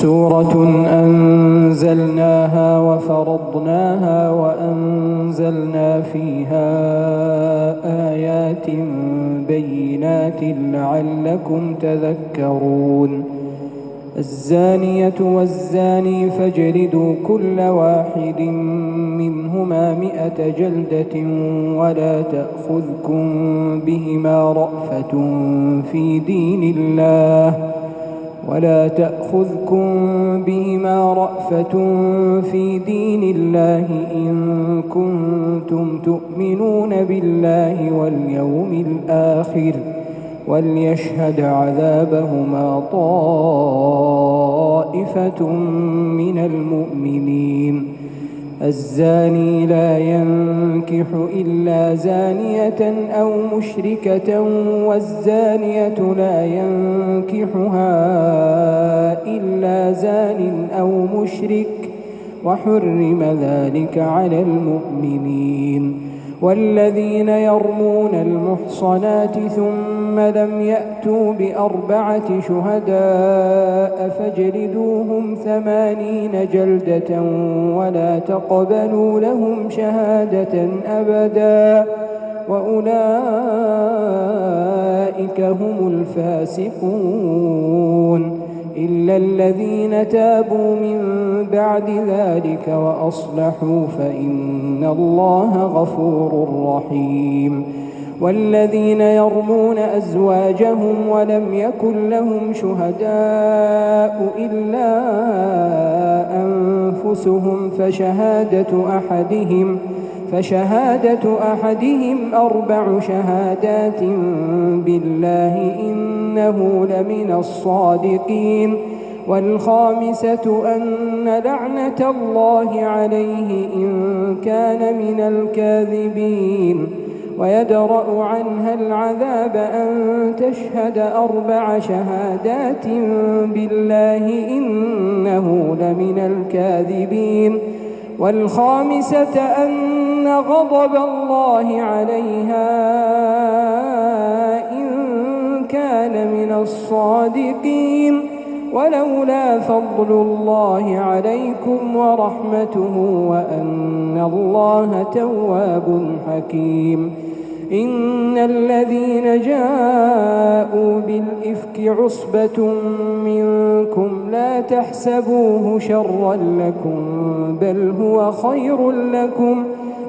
سورة أنزلناها وفرضناها وأنزلنا فيها آيات بينات لعلكم تذكرون. الزانية والزاني فاجلدوا كل واحد منهما 100 جلدة ولا تأخذكم بهما رأفة في دين الله إن كنتم تؤمنون بالله واليوم الآخر، وليشهد عذابهما طائفة من المؤمنين. الزاني لا ينكح إلا زانية أو مشركة، والزانية لا ينكحها إلا زان أو مشرك، وحرم ذلك على المؤمنين. والذين يرمون المحصنات ثم لم يأتوا ب4 شهداء فاجلدوهم 80 جلدة ولا تقبلوا لهم شهادة أبدا، وأولئك هم الفاسقون، إلا الذين تابوا من بعد ذلك وأصلحوا فإن الله غفور رحيم. والذين يرمون أزواجهم ولم يكن لهم شهداء إلا أنفسهم فشهادة أحدهم 4 شهادات بالله إنه لمن الصادقين، والخامسة أن لعنة الله عليه إن كان من الكاذبين، ويدرأ عنها العذاب أن تشهد 4 شهادات بالله إنه لمن الكاذبين، والخامسة أن غضب الله عليها إن كان من الصادقين، ولولا فضل الله عليكم ورحمته وأن الله تواب حكيم. إن الذين جاءوا بالإفك عصبة منكم لا تحسبوه شرا لكم بل هو خير لكم،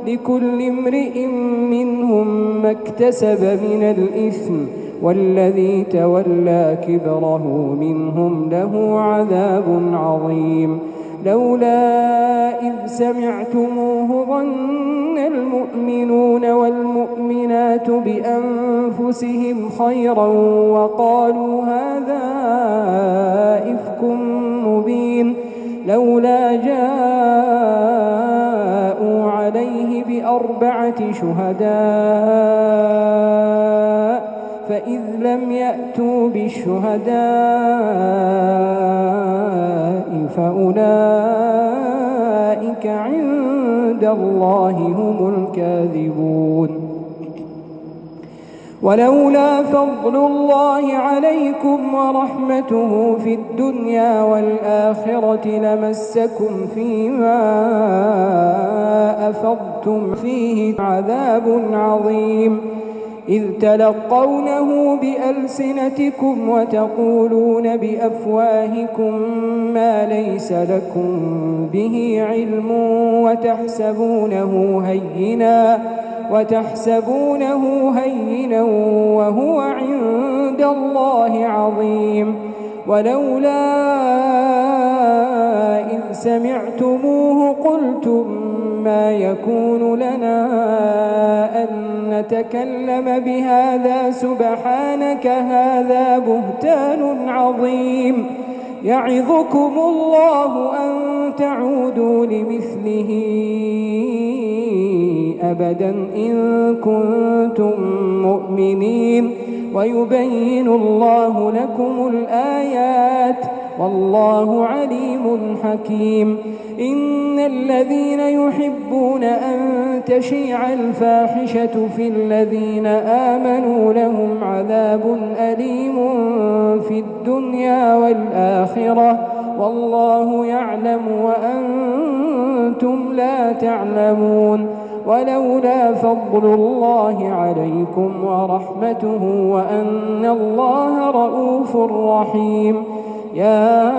لكل امرئ منهم ما اكتسب من الإثم، والذي تولى كبره منهم له عذاب عظيم. لولا إذ سمعتموه ظن المؤمنون والمؤمنات بأنفسهم خيرا وقالوا هذا إفك مبين، لولا جاءوا عليه ب4 شهداء فإذ لم يأتوا بالشهداء فأولئك عند الله هم الكاذبون. ولولا فضل الله عليكم ورحمته في الدنيا والآخرة لمسكم فيما أفضتم فيه عذاب عظيم، إذ تلقونه بألسنتكم وتقولون بأفواهكم ما ليس لكم به علم وتحسبونه هينا وهو عند الله عظيم. ولولا إذ سمعتموه قلتم ما يكون لنا أن نتكلم بهذا سبحانك هذا بهتان عظيم. يعظكم الله أن تعودوا لمثله أبدا إن كنتم مؤمنين، ويبين الله لكم الآيات والله عليم حكيم. إن الذين يحبون أن تشيع الفاحشة في الذين آمنوا لهم عذاب أليم في الدنيا والآخرة والله يعلم وأنتم لا تعلمون ولولا فضل الله عليكم ورحمته وأن الله رؤوف رحيم يا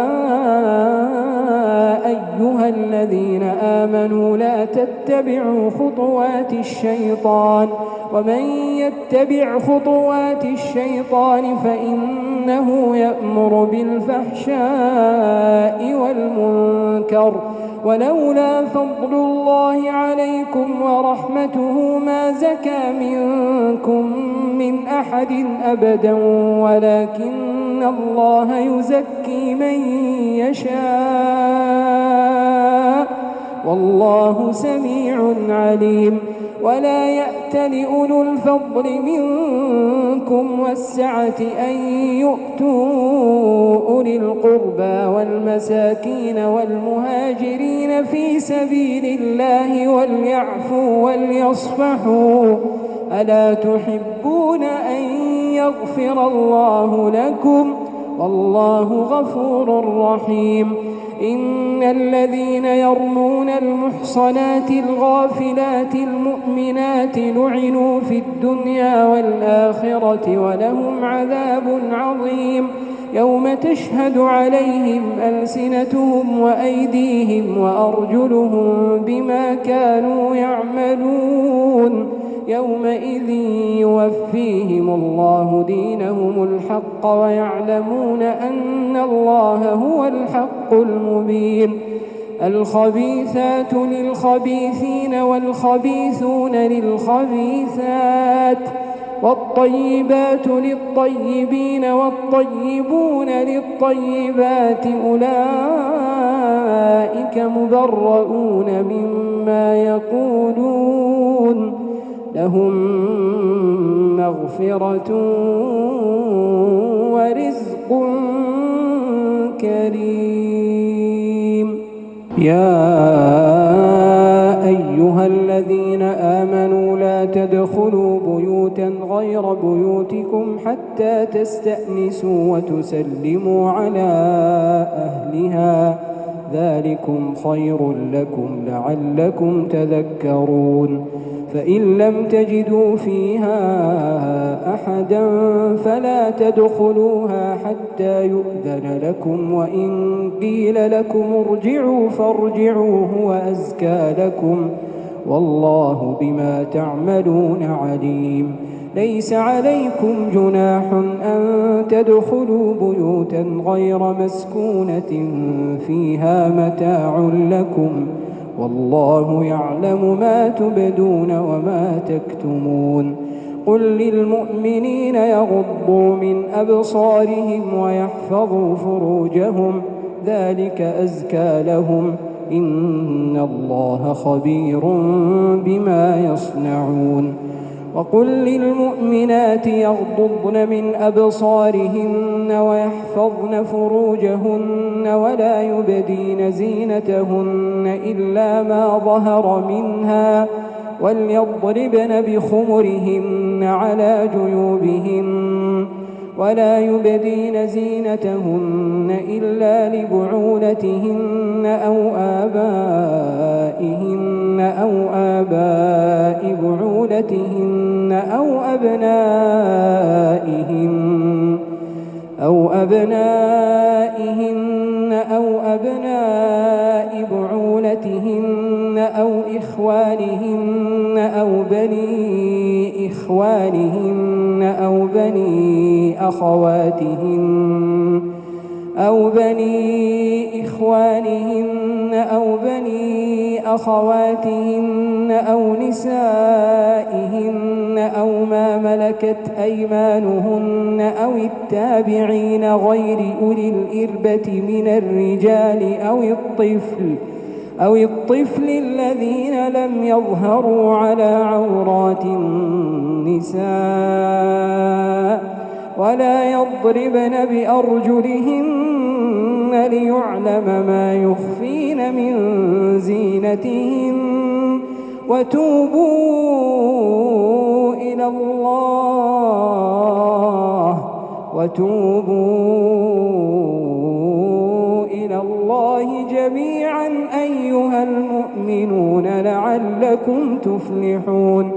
أيها الذين آمنوا لا تتبعوا خطوات الشيطان ومن يتبع خطوات الشيطان فإنه يأمر بالفحشاء والمنكر ولولا فضل الله عليكم ورحمته ما زكى منكم من أحد أبدا ولكن الله يزكي من يشاء والله سميع عليم ولا يأت لأولو الفضل منكم والسعة أن يؤتوا أولي القربى والمساكين والمهاجرين في سبيل الله وليعفوا وليصفحوا ألا تحبون أن يغفر الله لكم والله غفور رحيم إن الذين يرمون المحصنات الغافلات المؤمنات لعنوا في الدنيا والآخرة ولهم عذاب عظيم يوم تشهد عليهم ألسنتهم وأيديهم وأرجلهم بما كانوا يعملون يومئذ يوفيهم الله دينهم الحق ويعلمون أن الله هو الحق المبين الخبيثات للخبيثين والخبيثون للخبيثات والطيبات للطيبين والطيبون للطيبات أولئك مبرؤون مما يقولون لهم مغفرة ورزق كريم يا أيها الذين آمنوا لا تدخلوا بيوتا غير بيوتكم حتى تستأنسوا وتسلموا على أهلها ذلكم خير لكم لعلكم تذكرون فإن لم تجدوا فيها أحدا فلا تدخلوها حتى يؤذن لكم وإن قيل لكم ارجعوا فارجعوا هو أزكى لكم والله بما تعملون عليم ليس عليكم جناح أن تدخلوا بيوتا غير مسكونة فيها متاع لكم والله يعلم ما تبدون وما تكتمون قل للمؤمنين يغضوا من أبصارهم ويحفظوا فروجهم ذلك أزكى لهم إن الله خبير بما يصنعون وقل للمؤمنات يغضضن من أبصارهن ويحفظن فروجهن ولا يبدين زينتهن إلا ما ظهر منها وليضربن بخمرهن على جيوبهن ولا يبدين زينتهن إلا لبعولتهن أو آباء بعولتهن أو أبناء بعولتهن أو إخوانهن أو بني إخوانهن أو بني أخواتهن أو نسائهن أو ما ملكت أيمانهن أو التابعين غير أولي الإربة من الرجال أو الطفل الذين لم يظهروا على عورات النساء ولا يضربن بأرجلهن ليعلم ما يخفين من زينتهن وتوبوا إلى الله جميعا أيها المؤمنون لعلكم تفلحون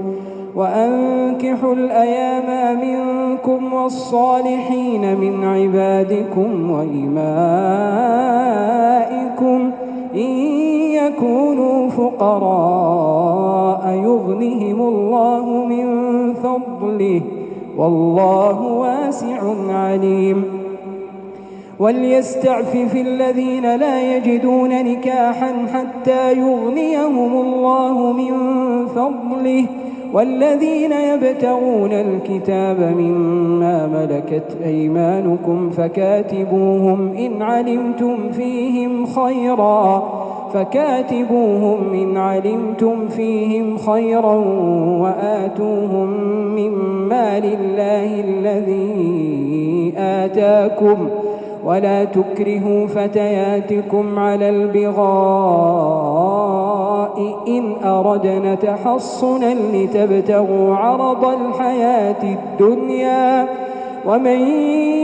وأنكحوا الأيام منكم والصالحين من عبادكم وإمائكم إن يكونوا فقراء يغنهم الله من فضله والله واسع عليم وليستعفف الذين لا يجدون نكاحا حتى يغنيهم الله من فضله والذين يبتغون الكتاب مما ملكت أيمانكم فكاتبوهم إن علمتم فيهم خيرا وآتوهم مما لله الذي آتاكم ولا تكرهوا فتياتكم على البغاء إن أردنا تحصنا لتبتغوا عرض الحياة الدنيا ومن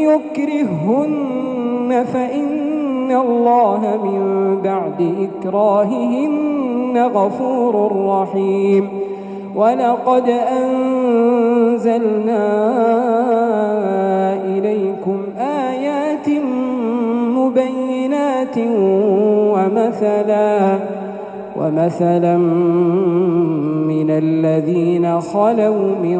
يكرههن فإن الله من بعد إكراههن غفور رحيم ولقد أنزلنا إليكم آيات مبينات ومثلا من الذين خلوا من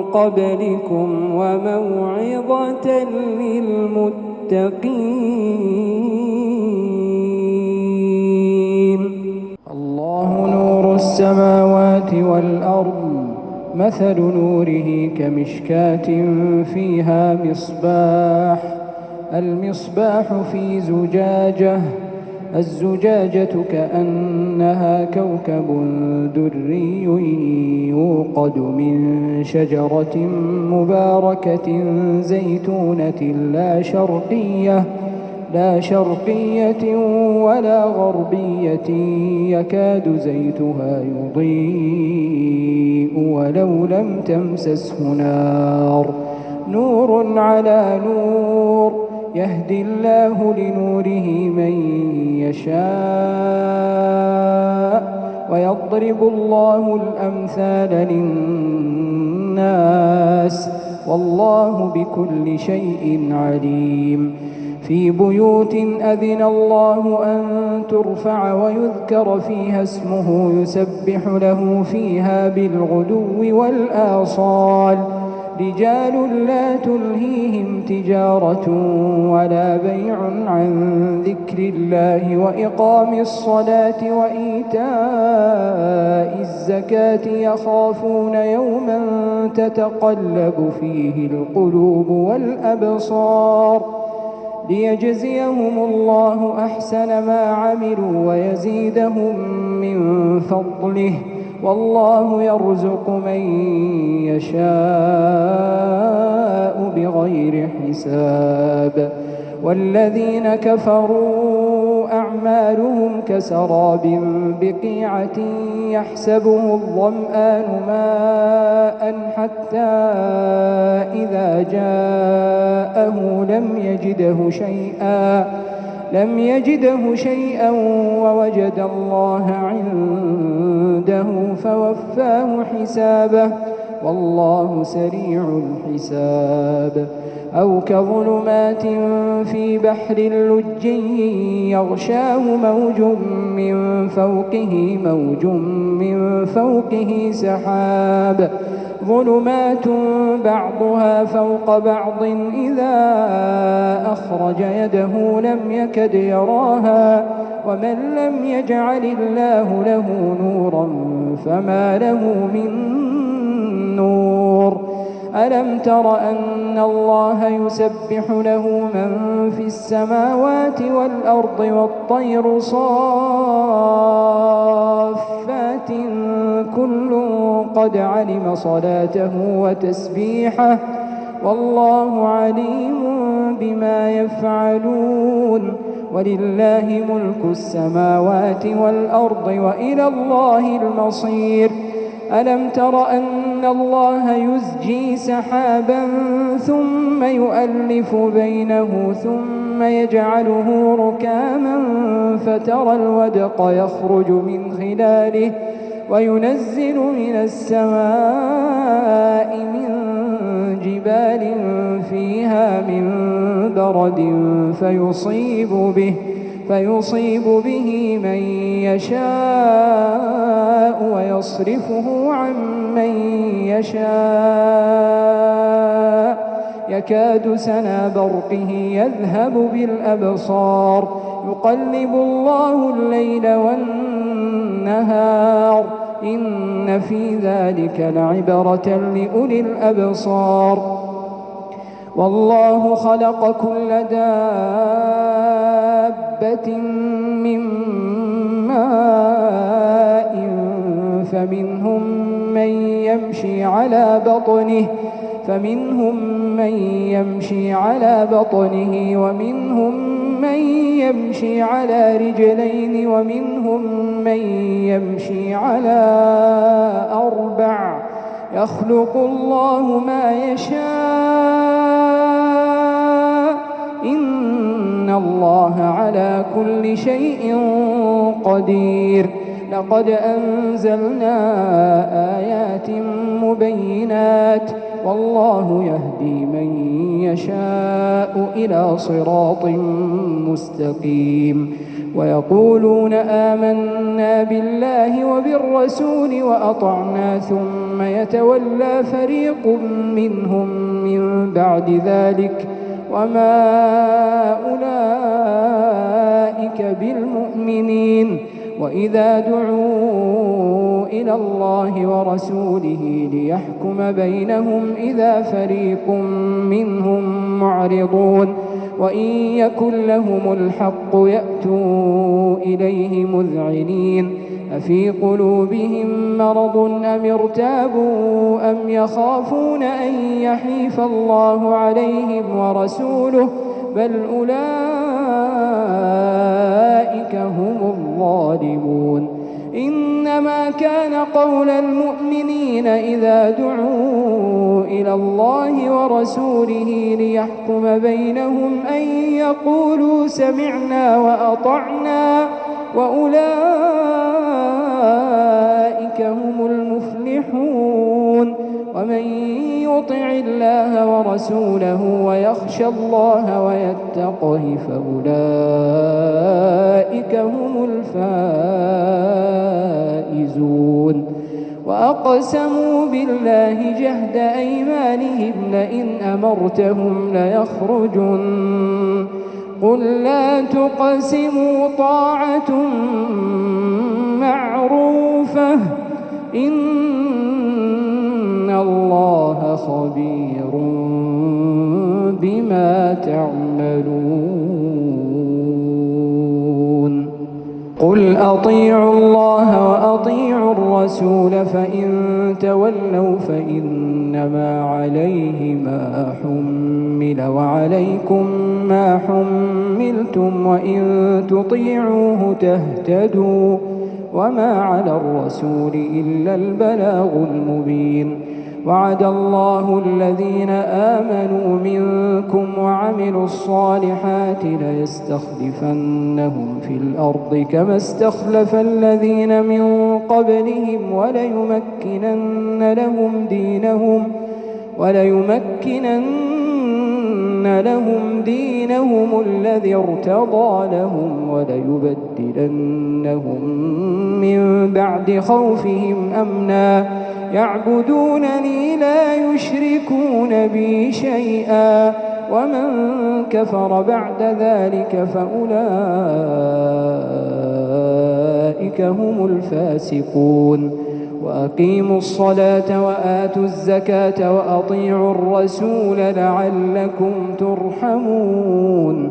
قبلكم وموعظة للمتقين الله نور السماوات والأرض مثل نوره كمشكاة فيها المصباح في زجاجة الزجاجة كأنها كوكب دري يوقد من شجرة مباركة زيتونة لا شرقية ولا غربية يكاد زيتها يضيء ولو لم تمسسه نور على نور يهدي الله لنوره من يشاء ويضرب الله الأمثال للناس والله بكل شيء عليم في بيوت أذن الله أن ترفع ويذكر فيها اسمه يسبح له فيها بالغدو والآصال رجال لا تلهيهم تجارة ولا بيع عن ذكر الله وإقام الصلاة وإيتاء الزكاة يخافون يوما تتقلب فيه القلوب والأبصار ليجزيهم الله أحسن ما عملوا ويزيدهم من فضله والله يرزق من يشاء بغير حساب والذين كفروا أعمالهم كسراب بقيعة يحسبه الظمآن ماء حتى إذا جاءه لم يجده شيئا ووجد الله عنده فوفاه حسابه والله سريع الحساب أو كظلمات في بحر لجي يغشاه موج من فوقه سحاب ظلمات بعضها فوق بعض إذا أخرج يده لم يكد يراها ومن لم يجعل الله له نورا فما له من نور ألم تر أن الله يسبح له من في السماوات والأرض والطير صافات كل قد علم صلاته وتسبيحه والله عليم بما يفعلون ولله ملك السماوات والأرض وإلى الله المصير ألم تر أن الله يزجي سحابا ثم يؤلف بينه ثم ثم يجعله ركاما فترى الودق يخرج من خلاله وينزل من السماء من جبال فيها من برد فيصيب به من يشاء ويصرفه عن من يشاء يكاد سنا برقه يذهب بالأبصار يقلب الله الليل والنهار إن في ذلك لعبرة لأولي الأبصار والله خلق كل دابة من ماء فمنهم من يمشي على بطنه ومنهم من يمشي على رجلين ومنهم من يمشي على أربع يخلق الله ما يشاء إن الله على كل شيء قدير لقد أنزلنا آيات مبينات والله يهدي من يشاء إلى صراط مستقيم ويقولون آمنا بالله وبالرسول وأطعنا ثم يتولى فريق منهم من بعد ذلك وما أولئك بالمؤمنين وإذا دعوا إلى الله ورسوله ليحكم بينهم إذا فريق منهم معرضون وإن يكن لهم الحق يأتوا إليه مذعنين أفي قلوبهم مرض أم ارتابوا أم يخافون أن يحيف الله عليهم ورسوله بل أولئك هم الظالمون إنما كان قول المؤمنين إذا دعوا إلى الله ورسوله ليحكم بينهم أن يقولوا سمعنا وأطعنا وأولئك هم المفلحون ومن يطع الله ورسوله ويخشى الله ويتقه فأولئك هم الفائزون وأقسموا بالله جهد أيمانهم لئن أمرتهم ليخرجن قل لا تقسموا طاعة معروفة إن الله خبير بما تعملون قل أطيعوا الله وأطيعوا الرسول فإن تولوا فإنما عليه ما حمل وعليكم ما حملتم وإن تطيعوه تهتدوا وما على الرسول إلا البلاغ المبين وعد الله الذين آمنوا منكم وعملوا الصالحات ليستخلفنهم في الأرض كما استخلف الذين من قبلهم وليمكنن لهم دينهم الذي ارتضى لهم وليبدلنهم من بعد خوفهم أمنا يعبدونني لا يشركون بي شيئا ومن كفر بعد ذلك فأولئك هم الفاسقون وأقيموا الصلاة وآتوا الزكاة وأطيعوا الرسول لعلكم ترحمون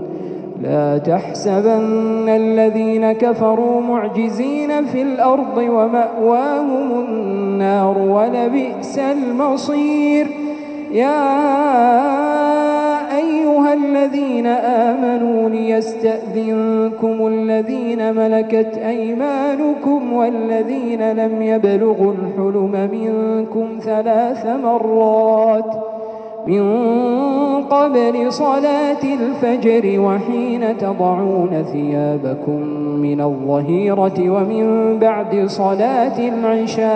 لا تحسبن الذين كفروا معجزين في الأرض ومأواهم النار ولبئس المصير يا أيها الذين آمنوا ليستأذنكم الذين ملكت أيمانكم والذين لم يبلغوا الحلم منكم 3 مرات من قبل صلاة الفجر وحين تضعون ثيابكم من الظهيرة ومن بعد صلاة العشاء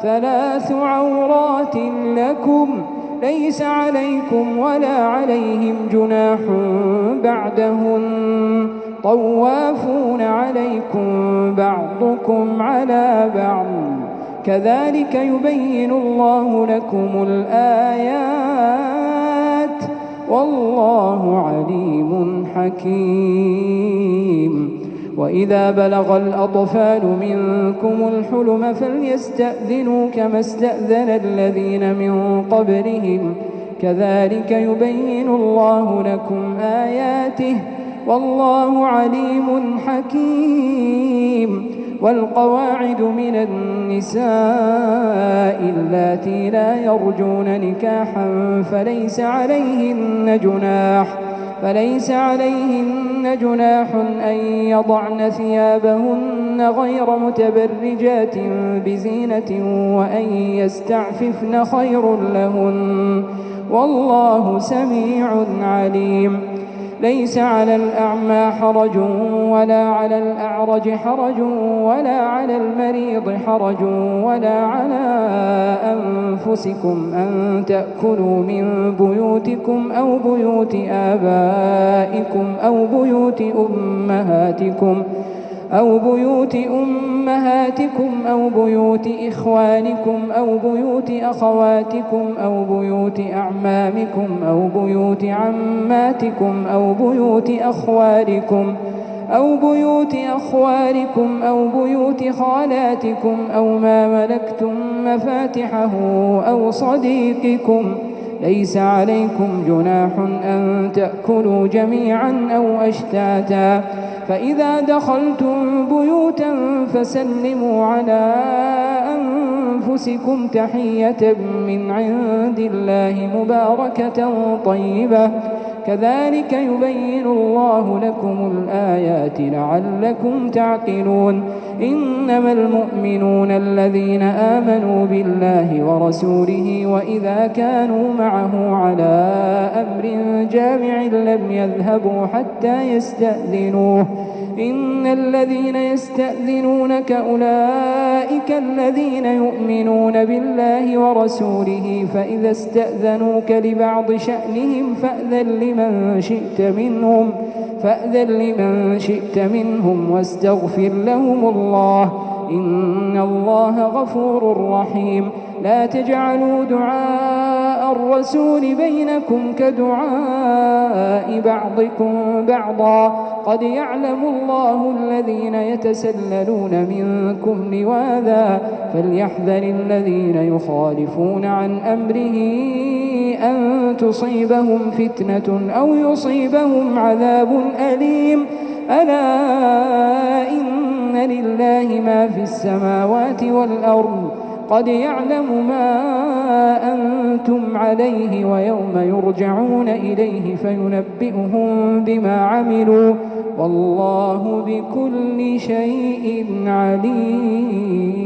3 عورات لكم ليس عليكم ولا عليهم جناح بعدهن طوافون عليكم بعضكم على بعض كذلك يبين الله لكم الآيات والله عليم حكيم. وإذا بلغ الأطفال منكم الحلم فليستأذنوا كما استأذن الذين من قبلهم كذلك يبين الله لكم آياته والله عليم حكيم. والقواعد من النساء اللاتي لا يرجون نكاحا فليس عليهن جناح أن يضعن ثيابهن غير متبرجات بزينة وأن يستعففن خير لهن والله سميع عليم. ليس على الأعمى حرج ولا على الأعرج حرج ولا على المريض حرج ولا على أنفسكم أن تأكلوا من بيوتكم أو بيوت آبائكم أو بيوت أمهاتكم أو بيوت إخوانكم أو بيوت أخواتكم أو بيوت أعمامكم أو بيوت عماتكم أو بيوت أخوالكم أو بيوت خالاتكم أو ما ملكتم مفاتحه أو صديقكم. ليس عليكم جناح أن تأكلوا جميعا أو أشتاتا فإذا دخلتم بيوتا فسلموا على أنفسكم تحية من عند الله مباركة طيبة كذلك يبين الله لكم الآيات لعلكم تعقلون. إنما المؤمنون الذين آمنوا بالله ورسوله وإذا كانوا معه على أمر جامع لم يذهبوا حتى يستأذنوه. إن الذين يستأذنونك أولئك الذين يؤمنون بالله ورسوله فإذا استأذنوك لبعض شأنهم فأذن لمن شئت منهم واستغفر لهم الله إن الله غفور رحيم. لا تجعلوا دعاء الرسول بينكم كدعاء بعضكم بعضا قد يعلم الله الذين يتسللون منكم لواذا فليحذر الذين يخالفون عن أمره أن تصيبهم فتنة أو يصيبهم عذاب أليم. ألا إن لله ما في السماوات والأرض قد يعلم ما أنتم عليه ويوم يرجعون إليه فينبئهم بما عملوا والله بكل شيء عليم.